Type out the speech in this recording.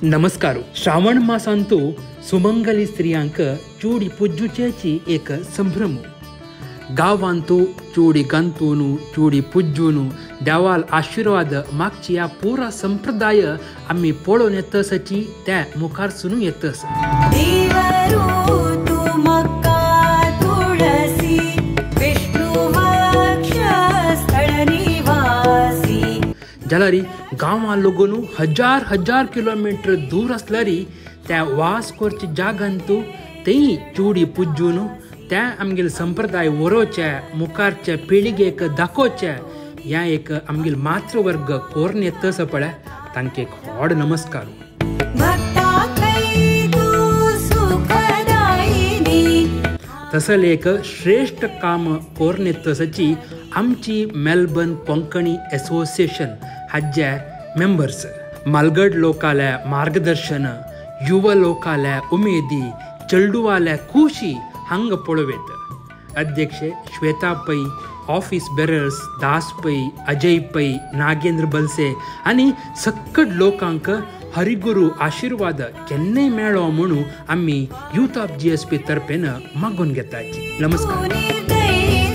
नमस्कार. श्रावण मासांतो सुमंगली स्त्रियांक चूडी पुज्जुचेची एक संभ्रम. गावांतू चूडी गंतूनु चूडी पुज्जूनु देवाल आशीर्वाद मागची या पुरा संप्रदाय आम्ही पळोवन येतसची त्या मुखार सुनू येतस. जाल्यारी गांवां लोगून हजार हजार किलोमीटर दूर असल्यारी त्या वास करचे जागांतू तेही चूडी पुज्जून त्या आमगेल संप्रदाय वरोवचे मुखारच्या पिळगेक दाखोवचे या एक आमगेल मातृवर्ग कोरून येतस पळय तांकां एक व्हड नमस्कार. तसल एक श्रेष्ठ काम कोरून येतसची आमची मेलबर्न कोंकणी असोसिएशन हाजे मेंबर्स मालगड लोकाल्या मार्गदर्शन युवा लोकाल्या उमेदी चेडूवाल्या खुशी हांग पळोवेत. अध्यक्षे श्वेता पै, ऑफिस बेरर्स दास पै, अजय पै, नागेंद्र बलसे आनी सक्कड लोकांक हरिगुरू आशीर्वाद केन्नाय मेळो म्हणून आम्ही यूथ ऑफ GSP तर्फेन मागून घेतात. नमस्कार.